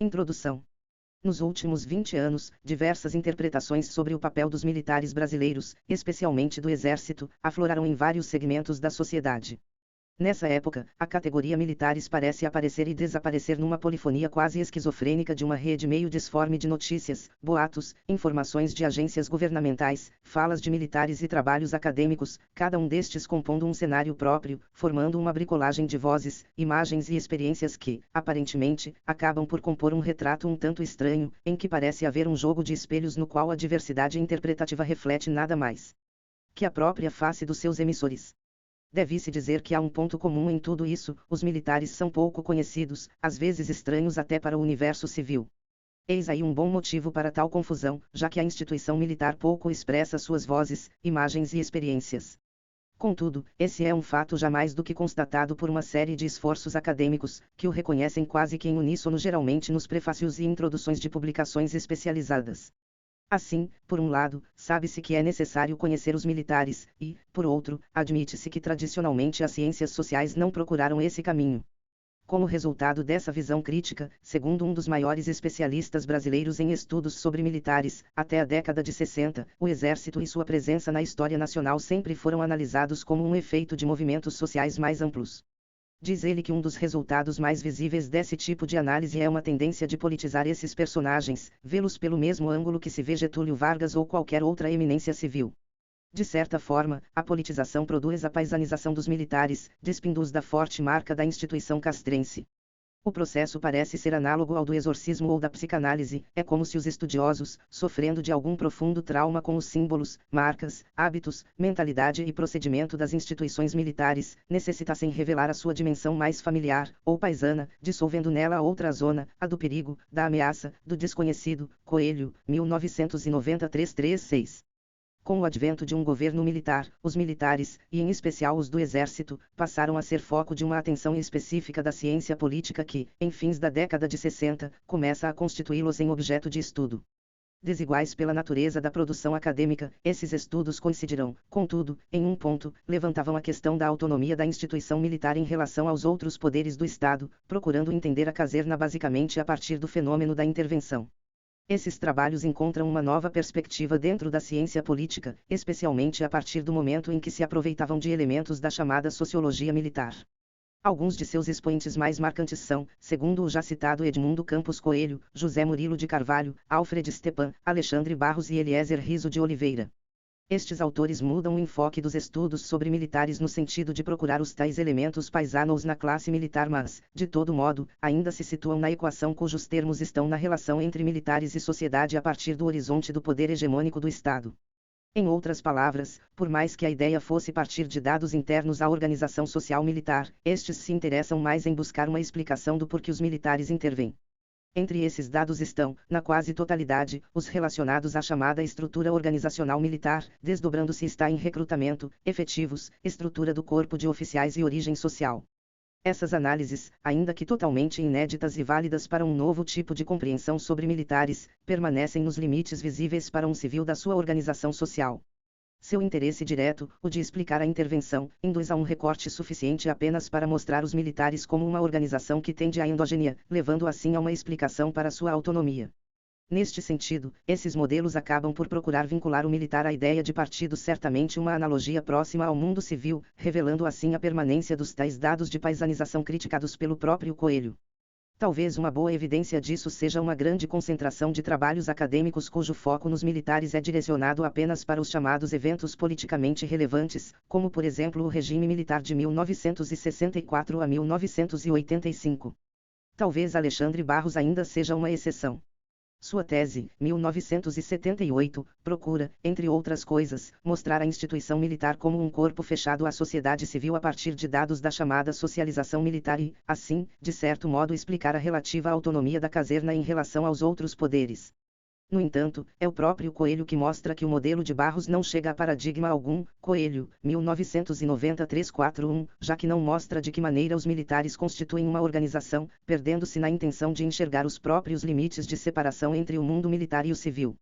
Introdução. Nos últimos 20 anos, diversas interpretações sobre o papel dos militares brasileiros, especialmente do Exército, afloraram em vários segmentos da sociedade. Nessa época, a categoria militares parece aparecer e desaparecer numa polifonia quase esquizofrênica de uma rede meio disforme de notícias, boatos, informações de agências governamentais, falas de militares e trabalhos acadêmicos, cada um destes compondo um cenário próprio, formando uma bricolagem de vozes, imagens e experiências que, aparentemente, acabam por compor um retrato um tanto estranho, em que parece haver um jogo de espelhos no qual a diversidade interpretativa reflete nada mais que a própria face dos seus emissores. Deve-se dizer que há um ponto comum em tudo isso: os militares são pouco conhecidos, às vezes estranhos até para o universo civil. Eis aí um bom motivo para tal confusão, já que a instituição militar pouco expressa suas vozes, imagens e experiências. Contudo, esse é um fato já mais do que constatado por uma série de esforços acadêmicos, que o reconhecem quase que em uníssono, geralmente nos prefácios e introduções de publicações especializadas. Assim, por um lado, sabe-se que é necessário conhecer os militares, e, por outro, admite-se que tradicionalmente as ciências sociais não procuraram esse caminho. Como resultado dessa visão crítica, segundo um dos maiores especialistas brasileiros em estudos sobre militares, até a década de 60, o Exército e sua presença na história nacional sempre foram analisados como um efeito de movimentos sociais mais amplos. Diz ele que um dos resultados mais visíveis desse tipo de análise é uma tendência de politizar esses personagens, vê-los pelo mesmo ângulo que se vê Getúlio Vargas ou qualquer outra eminência civil. De certa forma, a politização produz a paisanização dos militares, despindo-os da forte marca da instituição castrense. O processo parece ser análogo ao do exorcismo ou da psicanálise, é como se os estudiosos, sofrendo de algum profundo trauma com os símbolos, marcas, hábitos, mentalidade e procedimento das instituições militares, necessitassem revelar a sua dimensão mais familiar, ou paisana, dissolvendo nela a outra zona, a do perigo, da ameaça, do desconhecido. Coelho, 1993-336. Com o advento de um governo militar, os militares, e em especial os do Exército, passaram a ser foco de uma atenção específica da ciência política que, em fins da década de 60, começa a constituí-los em objeto de estudo. Desiguais pela natureza da produção acadêmica, esses estudos coincidirão, contudo, em um ponto: levantavam a questão da autonomia da instituição militar em relação aos outros poderes do Estado, procurando entender a caserna basicamente a partir do fenômeno da intervenção. Esses trabalhos encontram uma nova perspectiva dentro da ciência política, especialmente a partir do momento em que se aproveitavam de elementos da chamada sociologia militar. Alguns de seus expoentes mais marcantes são, segundo o já citado Edmundo Campos Coelho, José Murilo de Carvalho, Alfred Stepan, Alexandre Barros e Eliezer Riso de Oliveira. Estes autores mudam o enfoque dos estudos sobre militares no sentido de procurar os tais elementos paisanos na classe militar, mas, de todo modo, ainda se situam na equação cujos termos estão na relação entre militares e sociedade a partir do horizonte do poder hegemônico do Estado. Em outras palavras, por mais que a ideia fosse partir de dados internos à organização social militar, estes se interessam mais em buscar uma explicação do porquê os militares intervêm. Entre esses dados estão, na quase totalidade, os relacionados à chamada estrutura organizacional militar, desdobrando-se está em recrutamento, efetivos, estrutura do corpo de oficiais e origem social. Essas análises, ainda que totalmente inéditas e válidas para um novo tipo de compreensão sobre militares, permanecem nos limites visíveis para um civil da sua organização social. Seu interesse direto, o de explicar a intervenção, induz a um recorte suficiente apenas para mostrar os militares como uma organização que tende à endogenia, levando assim a uma explicação para sua autonomia. Neste sentido, esses modelos acabam por procurar vincular o militar à ideia de partido, certamente uma analogia próxima ao mundo civil, revelando assim a permanência dos tais dados de paisanização criticados pelo próprio Coelho. Talvez uma boa evidência disso seja uma grande concentração de trabalhos acadêmicos cujo foco nos militares é direcionado apenas para os chamados eventos politicamente relevantes, como por exemplo o regime militar de 1964 a 1985. Talvez Alexandre Barros ainda seja uma exceção. Sua tese, 1978, procura, entre outras coisas, mostrar a instituição militar como um corpo fechado à sociedade civil a partir de dados da chamada socialização militar e, assim, de certo modo explicar a relativa autonomia da caserna em relação aos outros poderes. No entanto, é o próprio Coelho que mostra que o modelo de Barros não chega a paradigma algum. Coelho, 1993-41, já que não mostra de que maneira os militares constituem uma organização, perdendo-se na intenção de enxergar os próprios limites de separação entre o mundo militar e o civil.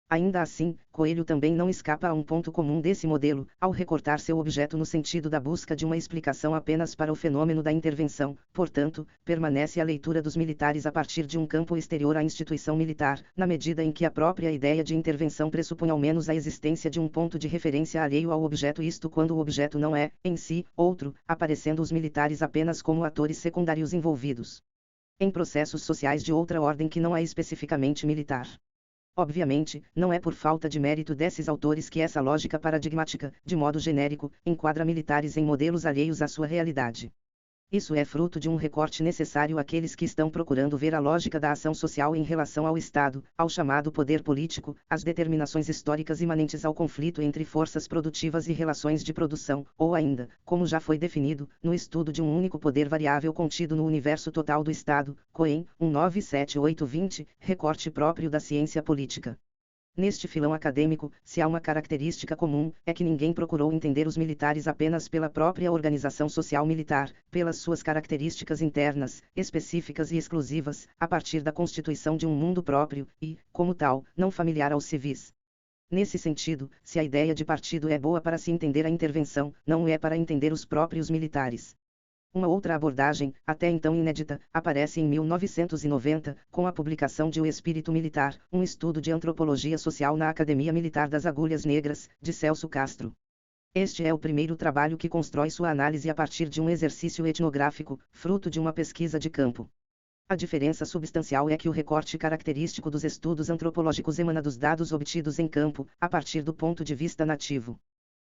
Ainda assim, Coelho também não escapa a um ponto comum desse modelo, ao recortar seu objeto no sentido da busca de uma explicação apenas para o fenômeno da intervenção. Portanto, permanece a leitura dos militares a partir de um campo exterior à instituição militar, na medida em que a própria ideia de intervenção pressupõe ao menos a existência de um ponto de referência alheio ao objeto, isto quando o objeto não é, em si, outro, aparecendo os militares apenas como atores secundários envolvidos em processos sociais de outra ordem que não é especificamente militar. Obviamente, não é por falta de mérito desses autores que essa lógica paradigmática, de modo genérico, enquadra militares em modelos alheios à sua realidade. Isso é fruto de um recorte necessário àqueles que estão procurando ver a lógica da ação social em relação ao Estado, ao chamado poder político, às determinações históricas imanentes ao conflito entre forças produtivas e relações de produção, ou ainda, como já foi definido, no estudo de um único poder variável contido no universo total do Estado. Cohen, 1978-20, recorte próprio da ciência política. Neste filão acadêmico, se há uma característica comum, é que ninguém procurou entender os militares apenas pela própria organização social militar, pelas suas características internas, específicas e exclusivas, a partir da constituição de um mundo próprio, e, como tal, não familiar aos civis. Nesse sentido, se a ideia de partido é boa para se entender a intervenção, não é para entender os próprios militares. Uma outra abordagem, até então inédita, aparece em 1990, com a publicação de O Espírito Militar, um estudo de antropologia social na Academia Militar das Agulhas Negras, de Celso Castro. Este é o primeiro trabalho que constrói sua análise a partir de um exercício etnográfico, fruto de uma pesquisa de campo. A diferença substancial é que o recorte característico dos estudos antropológicos emana dos dados obtidos em campo, a partir do ponto de vista nativo.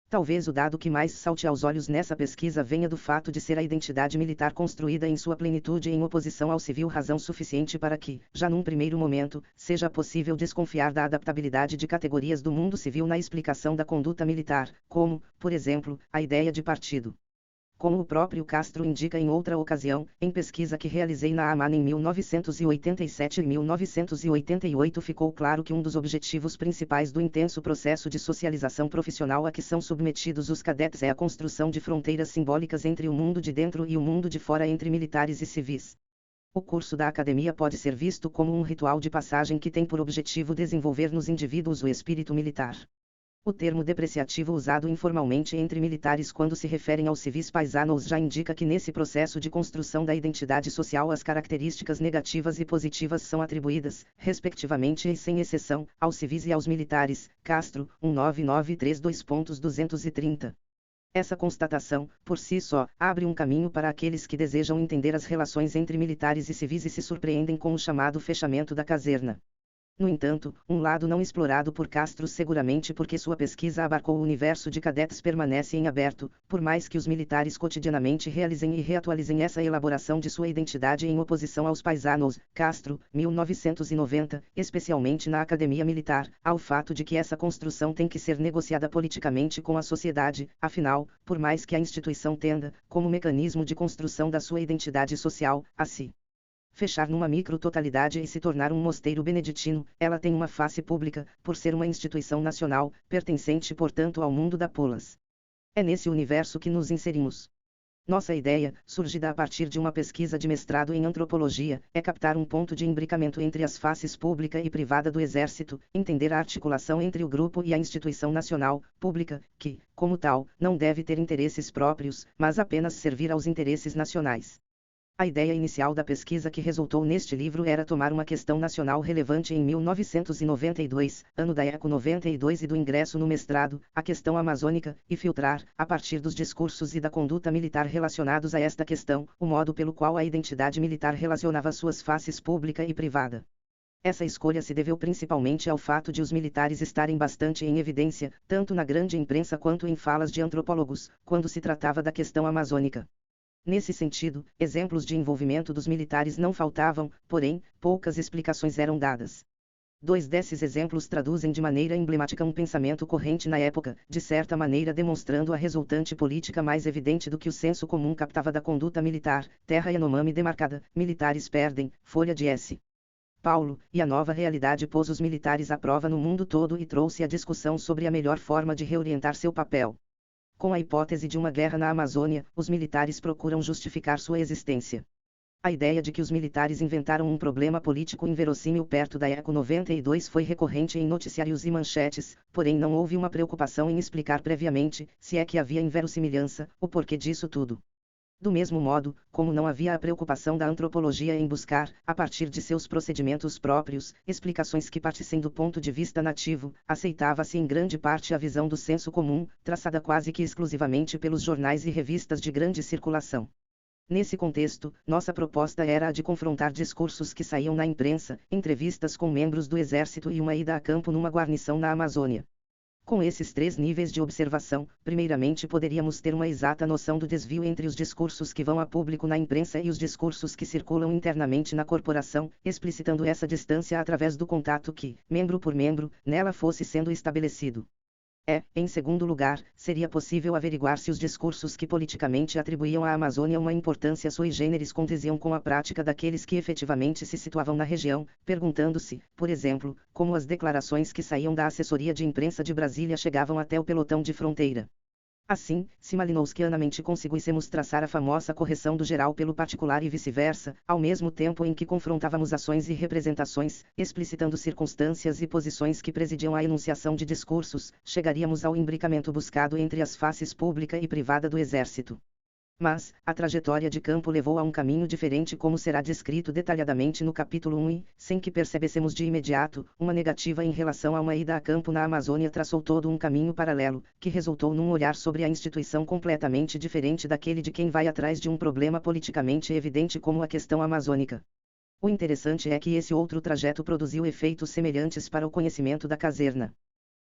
Talvez o dado que mais salte aos olhos nessa pesquisa venha do fato de ser a identidade militar construída em sua plenitude em oposição ao civil, razão suficiente para que, já num primeiro momento, seja possível desconfiar da adaptabilidade de categorias do mundo civil na explicação da conduta militar, como, por exemplo, a ideia de partido. Como o próprio Castro indica em outra ocasião, em pesquisa que realizei na AMAN em 1987 e 1988, ficou claro que um dos objetivos principais do intenso processo de socialização profissional a que são submetidos os cadetes é a construção de fronteiras simbólicas entre o mundo de dentro e o mundo de fora, entre militares e civis. O curso da academia pode ser visto como um ritual de passagem que tem por objetivo desenvolver nos indivíduos o espírito militar. O termo depreciativo usado informalmente entre militares quando se referem aos civis paisanos já indica que nesse processo de construção da identidade social as características negativas e positivas são atribuídas, respectivamente e sem exceção, aos civis e aos militares. Castro, 1992.230. Essa constatação, por si só, abre um caminho para aqueles que desejam entender as relações entre militares e civis e se surpreendem com o chamado fechamento da caserna. No entanto, um lado não explorado por Castro, seguramente porque sua pesquisa abarcou o universo de cadetes, permanece em aberto, por mais que os militares cotidianamente realizem e reatualizem essa elaboração de sua identidade em oposição aos paisanos. Castro, 1990, especialmente na academia militar, ao fato de que essa construção tem que ser negociada politicamente com a sociedade, afinal, por mais que a instituição tenda, como mecanismo de construção da sua identidade social, a se fechar numa micrototalidade e se tornar um mosteiro beneditino, ela tem uma face pública, por ser uma instituição nacional, pertencente portanto ao mundo da polis. É nesse universo que nos inserimos. Nossa ideia, surgida a partir de uma pesquisa de mestrado em antropologia, é captar um ponto de imbricamento entre as faces pública e privada do Exército, entender a articulação entre o grupo e a instituição nacional, pública, que, como tal, não deve ter interesses próprios, mas apenas servir aos interesses nacionais. A ideia inicial da pesquisa que resultou neste livro era tomar uma questão nacional relevante em 1992, ano da ECO 92 e do ingresso no mestrado, a questão amazônica, e filtrar, a partir dos discursos e da conduta militar relacionados a esta questão, o modo pelo qual a identidade militar relacionava suas faces pública e privada. Essa escolha se deveu principalmente ao fato de os militares estarem bastante em evidência, tanto na grande imprensa quanto em falas de antropólogos, quando se tratava da questão amazônica. Nesse sentido, exemplos de envolvimento dos militares não faltavam, porém, poucas explicações eram dadas. Dois desses exemplos traduzem de maneira emblemática um pensamento corrente na época, de certa maneira demonstrando a resultante política mais evidente do que o senso comum captava da conduta militar: terra Yanomami demarcada, militares perdem, folha de S. Paulo, e a nova realidade pôs os militares à prova no mundo todo e trouxe a discussão sobre a melhor forma de reorientar seu papel. Com a hipótese de uma guerra na Amazônia, os militares procuram justificar sua existência. A ideia de que os militares inventaram um problema político inverossímil perto da Eco 92 foi recorrente em noticiários e manchetes, porém não houve uma preocupação em explicar previamente, se é que havia inverossimilhança, o porquê disso tudo. Do mesmo modo, como não havia a preocupação da antropologia em buscar, a partir de seus procedimentos próprios, explicações que partissem do ponto de vista nativo, aceitava-se em grande parte a visão do senso comum, traçada quase que exclusivamente pelos jornais e revistas de grande circulação. Nesse contexto, nossa proposta era a de confrontar discursos que saíam na imprensa, entrevistas com membros do Exército e uma ida a campo numa guarnição na Amazônia. Com esses 3 níveis de observação, primeiramente poderíamos ter uma exata noção do desvio entre os discursos que vão a público na imprensa e os discursos que circulam internamente na corporação, explicitando essa distância através do contato que, membro por membro, nela fosse sendo estabelecido. Em segundo lugar, seria possível averiguar se os discursos que politicamente atribuíam à Amazônia uma importância sui generis condiziam com a prática daqueles que efetivamente se situavam na região, perguntando-se, por exemplo, como as declarações que saíam da assessoria de imprensa de Brasília chegavam até o pelotão de fronteira. Assim, se malinowskianamente conseguíssemos traçar a famosa correção do geral pelo particular e vice-versa, ao mesmo tempo em que confrontávamos ações e representações, explicitando circunstâncias e posições que presidiam à enunciação de discursos, chegaríamos ao imbricamento buscado entre as faces pública e privada do Exército. Mas, a trajetória de campo levou a um caminho diferente, como será descrito detalhadamente no capítulo 1 e, sem que percebêssemos de imediato, uma negativa em relação a uma ida a campo na Amazônia traçou todo um caminho paralelo, que resultou num olhar sobre a instituição completamente diferente daquele de quem vai atrás de um problema politicamente evidente como a questão amazônica. O interessante é que esse outro trajeto produziu efeitos semelhantes para o conhecimento da caserna.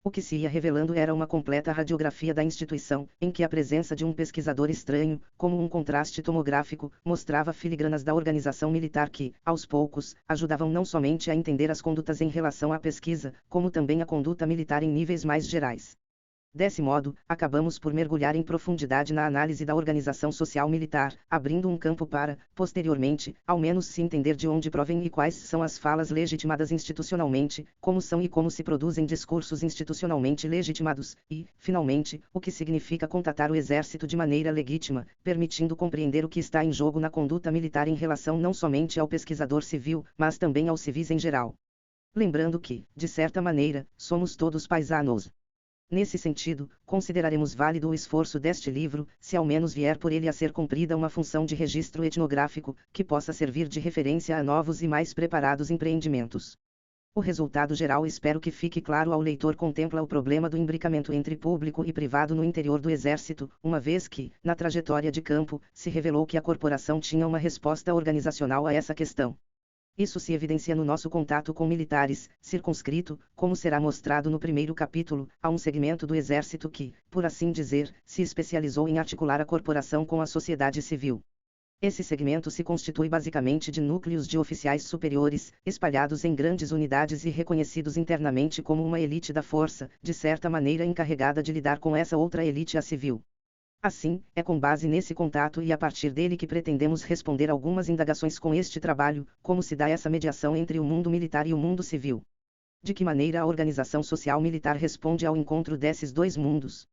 O que se ia revelando era uma completa radiografia da instituição, em que a presença de um pesquisador estranho, como um contraste tomográfico, mostrava filigranas da organização militar que, aos poucos, ajudavam não somente a entender as condutas em relação à pesquisa, como também a conduta militar em níveis mais gerais. Desse modo, acabamos por mergulhar em profundidade na análise da organização social militar, abrindo um campo para, posteriormente, ao menos se entender de onde provém e quais são as falas legitimadas institucionalmente, como são e como se produzem discursos institucionalmente legitimados, e, finalmente, o que significa contatar o Exército de maneira legítima, permitindo compreender o que está em jogo na conduta militar em relação não somente ao pesquisador civil, mas também aos civis em geral. Lembrando que, de certa maneira, somos todos paisanos. Nesse sentido, consideraremos válido o esforço deste livro, se ao menos vier por ele a ser cumprida uma função de registro etnográfico, que possa servir de referência a novos e mais preparados empreendimentos. O resultado geral espero que fique claro ao leitor contempla o problema do imbricamento entre público e privado no interior do Exército, uma vez que, na trajetória de campo, se revelou que a corporação tinha uma resposta organizacional a essa questão. Isso se evidencia no nosso contato com militares, circunscrito, como será mostrado no primeiro capítulo, a um segmento do Exército que, por assim dizer, se especializou em articular a corporação com a sociedade civil. Esse segmento se constitui basicamente de núcleos de oficiais superiores, espalhados em grandes unidades e reconhecidos internamente como uma elite da força, de certa maneira encarregada de lidar com essa outra elite, a civil. Assim, é com base nesse contato e a partir dele que pretendemos responder algumas indagações com este trabalho, como se dá essa mediação entre o mundo militar e o mundo civil. De que maneira a organização social militar responde ao encontro desses dois mundos?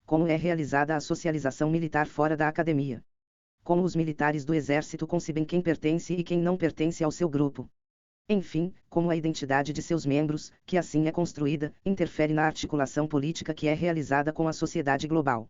Como é realizada a socialização militar fora da academia? Como os militares do Exército concebem quem pertence e quem não pertence ao seu grupo? Enfim, como a identidade de seus membros, que assim é construída, interfere na articulação política que é realizada com a sociedade global.